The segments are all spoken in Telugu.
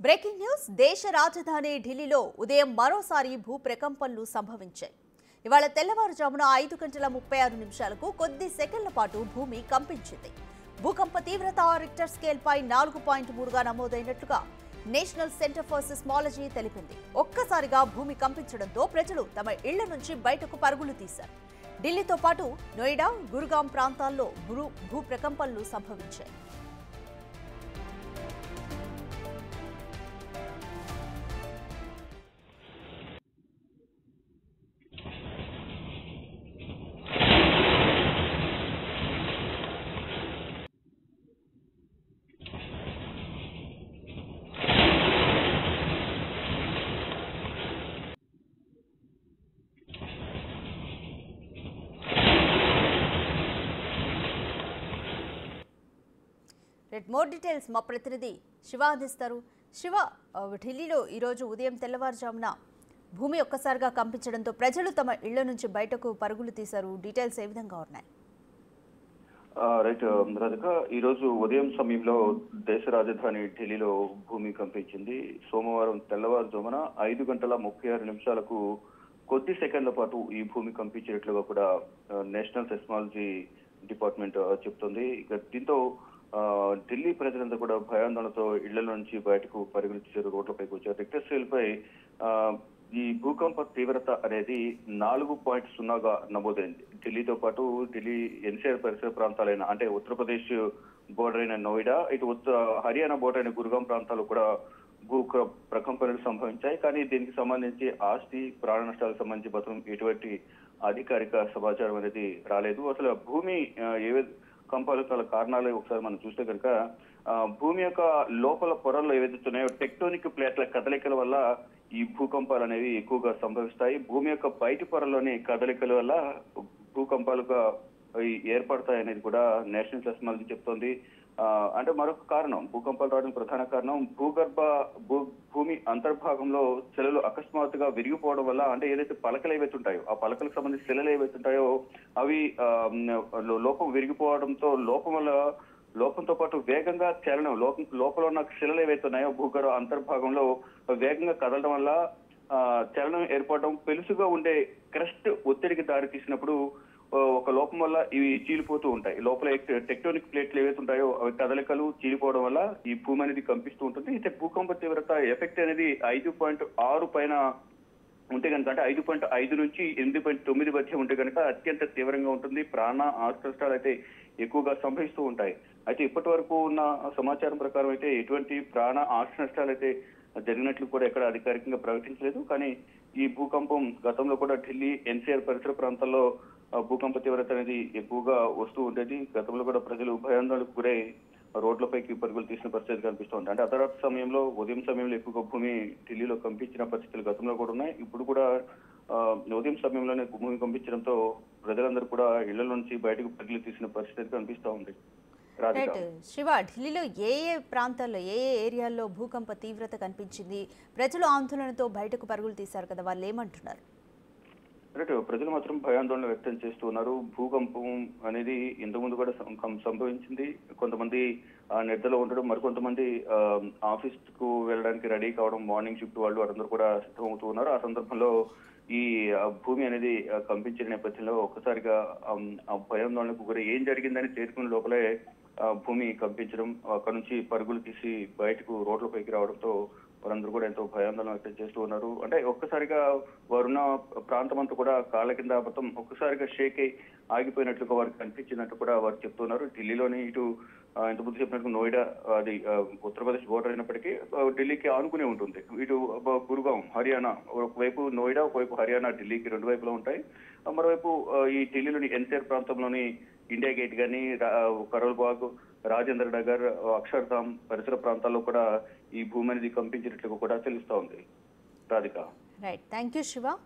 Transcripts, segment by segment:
బ్రేకింగ్ న్యూస్ దేశ రాజధాని ఢిల్లీలో ఉదయం మరోసారి భూప్రకంపనలు సంభవించాయి. ఇవాళ తెల్లవారుజామున 5:36 కొద్ది సెకన్ల పాటు భూమి కంపించింది. భూకంప తీవ్రత రిక్టర్ స్కేల్ పై 4.3గా నమోదైనట్లుగా నేషనల్ సెంటర్ ఫర్ సిస్మాలజీ తెలిపింది. ఒక్కసారిగా భూమి కంపించడంతో ప్రజలు తమ ఇళ్ల నుంచి బయటకు పరుగులు తీశారు. ఢిల్లీతో పాటు నోయిడా, గురుగాం ప్రాంతాల్లో భూప్రకంపనలు సంభవించాయి. మోర్ డీటెయిల్స్ మా ప్రతినిధి శివ అందిస్తారు. శివ, ఢిల్లీలో ఈరోజు ఉదయం తెల్లవారుజామున భూమి ఒక్కసారిగా కంపించడంతో ప్రజలు తమ ఇళ్ల నుంచి బయటకు పరుగులు తీశారు. డీటెయిల్స్ ఏ విధంగా ఉన్నాయి? రైట్ రాధిక, ఈరోజు ఉదయం సమయంలో దేశ రాజధాని ఢిల్లీలో భూమి కంపించింది. సోమవారం తెల్లవారుజామున 5:36 కొద్ది సెకండ్ల పాటు ఈ భూమి కంపించినట్లుగా కూడా నేషనల్ సెస్మాలజీ డిపార్ట్మెంట్ చెప్తుంది. ఇక దీంతో ఢిల్లీ ప్రజలంతా కూడా భయాందోళనతో ఇళ్ల నుంచి బయటకు పరుగులు తీశారు, రోడ్లపైకి వచ్చారు. రిక్టర్ స్కేల్ పై ఈ భూకంప తీవ్రత అనేది 4.0గా నమోదైంది. ఢిల్లీతో పాటు ఢిల్లీ ఎన్సీఆర్ పరిసర ప్రాంతాలైన అంటే ఉత్తరప్రదేశ్ బోర్డర్ అయిన నోయిడా, ఇటు హర్యానా బోర్డర్ అయిన గురుగాం ప్రాంతాల్లో కూడా ప్రకంపనలు సంభవించాయి. కానీ దీనికి సంబంధించి ఆస్తి ప్రాణ నష్టాలకు సంబంధించి మాత్రం ఎటువంటి అధికారిక సమాచారం అనేది రాలేదు. అసలు భూమి కంపాలు గల కారణాలు ఒకసారి మనం చూస్తే కనుక భూమి యొక్క లోపల పొరల్లో ఏవైతే ఉన్నాయో టెక్టోనిక్ ప్లేట్ల కదలికల వల్ల ఈ భూకంపాలు అనేవి ఎక్కువగా సంభవిస్తాయి. భూమి యొక్క బయటి పొరల్లోని కదలికల వల్ల భూకంపాలుగా ఏర్పడతాయి అనేది కూడా నేషనల్ సెస్మాలజీ చెప్తోంది. అంటే మరొక కారణం, భూకంపాలు రావడానికి ప్రధాన కారణం భూమి అంతర్భాగంలో శిలలు అకస్మాత్తుగా విరిగిపోవడం వల్ల, అంటే ఏదైతే పలకలు ఏవైతే ఉంటాయో ఆ పలకలకు సంబంధించి శిలలు ఏవైతే ఉంటాయో అవి లోపం విరిగిపోవడంతో లోపంతో పాటు వేగంగా చలనం, లోపల ఉన్న శిలలు ఏవైతే ఉన్నాయో భూగర్భ అంతర్భాగంలో వేగంగా కదలడం వల్ల చలనం ఏర్పడడం, పెలుసుగా ఉండే క్రస్ట్ ఒత్తిడికి దారి తీసినప్పుడు ఒక లోపం వల్ల ఇవి చీలిపోతూ ఉంటాయి. లోపల టెక్టోనిక్ ప్లేట్లు ఏవైతే ఉంటాయో అవి కదలికలు చీలిపోవడం వల్ల ఈ భూమి అనేది కంపిస్తూ ఉంటుంది. అయితే భూకంప తీవ్రత ఎఫెక్ట్ అనేది 5.6 పైన ఉంటే కనుక, అంటే 5.5 నుంచి 8.9 మధ్య ఉంటే కనుక అత్యంత తీవ్రంగా ఉంటుంది. ప్రాణ ఆస్తి నష్టాలు అయితే ఎక్కువగా సంభవిస్తూ ఉంటాయి. అయితే ఇప్పటి వరకు ఉన్న సమాచారం ప్రకారం అయితే ఎటువంటి ప్రాణ ఆస్తి నష్టాలు అయితే జరిగినట్లు కూడా ఎక్కడ అధికారికంగా ప్రకటించలేదు. కానీ ఈ భూకంపం గతంలో కూడా ఢిల్లీ ఎన్సీఆర్ పరిసర ప్రాంతాల్లో భూకంప తీవ్రత అనేది ఎక్కువగా వస్తూ ఉండేది. గతంలో కూడా ప్రజలు భయాందోళనకు గురై రోడ్లపైకి పరుగులు తీసిన పరిస్థితి కనిపిస్తుంది. అంటే అర్ధరాత్రి సమయంలో, ఉదయం సమయంలో ఎక్కువగా భూమి ఢిల్లీలో కంపించిన పరిస్థితులు గతంలో కూడా ఉన్నాయి. ఇప్పుడు కూడా ఉదయం సమయంలోనే భూమి కంపించడంతో ప్రజలందరూ కూడా ఇళ్ల నుంచి బయటకు పరుగులు తీసిన పరిస్థితి కనిపిస్తూ ఉంది. శివ, ఢిల్లీలో ఏ ప్రాంతాల్లో, ఏ ఏరియాల్లో భూకంప తీవ్రత కనిపించింది? ప్రజలు ఆందోళనతో బయటకు పరుగులు తీశారు కదా, వాళ్ళు ఏమంటున్నారు? ప్రజలు మాత్రం భయాందోళన వ్యక్తం చేస్తూ ఉన్నారు. భూకంపం అనేది ఇంతకుముందు కూడా సంభవించింది. కొంతమంది నిద్రలో ఉండడం, మరికొంతమంది ఆఫీస్ కు వెళ్ళడానికి రెడీ కావడం, మార్నింగ్ షిఫ్ట్ వాళ్ళు వారందరూ కూడా సిద్ధమవుతూ ఉన్నారు. ఆ సందర్భంలో ఈ భూమి అనేది కంపించిన నేపథ్యంలో ఒక్కసారిగా భయాందోళనకు గురి ఏం జరిగిందని చేరుకునే లోపలే భూమి కంపించడం, అక్కడ నుంచి పరుగులు తీసి బయటకు రోడ్లపైకి రావడంతో వారందరూ కూడా ఎంతో భయాందోళన వ్యక్తం చేస్తూ ఉన్నారు. అంటే ఒక్కసారిగా వారున్న ప్రాంతం అంతా కూడా కాళ్ళ కింద మొత్తం ఒక్కసారిగా షేక్ అయి ఆగిపోయినట్లుగా వారికి కనిపించినట్టు కూడా వారు చెప్తున్నారు. ఢిల్లీలోని ఇటు ఇంతకుముందు చెప్పినట్టు నోయిడా అది ఉత్తరప్రదేశ్ బోర్డర్ అయినప్పటికీ ఢిల్లీకి ఆనుకునే ఉంటుంది. ఇటు గురుగాం హర్యానా, ఒకవైపు నోయిడా, ఒకవైపు హర్యానా ఢిల్లీకి రెండు వైపులా ఉంటాయి. మరోవైపు ఈ ఢిల్లీలోని ఎన్సీఆర్ ప్రాంతంలోని ఇండియా గేట్ కానీ, కరోల్ బాగ్, రాజేంద్ర నగర్, అక్షర్ధామ్ పరిసర ప్రాంతాల్లో కూడా ఈ భూమి అనేది కంపించినట్లుగా కూడా తెలుస్తా ఉంది. Radhika. Right, thank you Shiva.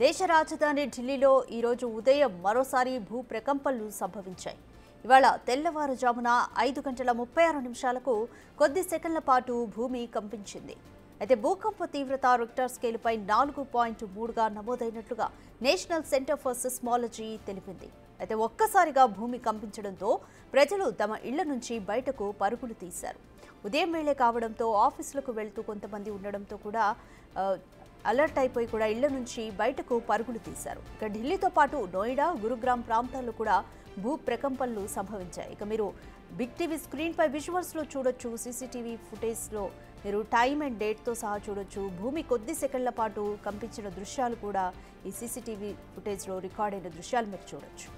దేశ రాజధాని ఢిల్లీలో ఈరోజు ఉదయం మరోసారి భూ ప్రకంపనలు సంభవించాయి. ఇవాళ తెల్లవారుజామున 5:36 కొద్ది సెకన్ల పాటు భూమి కంపించింది. అయితే భూకంప తీవ్రత రిక్టర్ స్కేలుపై 4.3గా నమోదైనట్లుగా నేషనల్ సెంటర్ ఫర్ సిస్మాలజీ తెలిపింది. అయితే ఒక్కసారిగా భూమి కంపించడంతో ప్రజలు తమ ఇళ్ల నుంచి బయటకు పరుగులు తీశారు. ఉదయం వేళే కావడంతో ఆఫీసులకు వెళ్తూ కొంతమంది ఉండడంతో కూడా అలర్ట్ అయిపోయి కూడా ఇళ్ల నుంచి బయటకు పరుగులు తీశారు. ఇక ఢిల్లీతో పాటు నోయిడా, గురుగ్రామ్ ప్రాంతాల్లో కూడా భూ ప్రకంపనలు సంభవించాయి. ఇక మీరు బిగ్ టీవీ స్క్రీన్ పై విజువల్స్ లో చూడొచ్చు. సీసీటీవీ ఫుటేజ్ లో మీరు టైం అండ్ డేట్ తో సహా చూడొచ్చు. భూమి కొద్ది సెకండ్ల పాటు కంపించిన దృశ్యాలు కూడా ఈ సీసీటీవీ ఫుటేజ్ లో రికార్డ్ అయిన దృశ్యాలు మీరు చూడొచ్చు.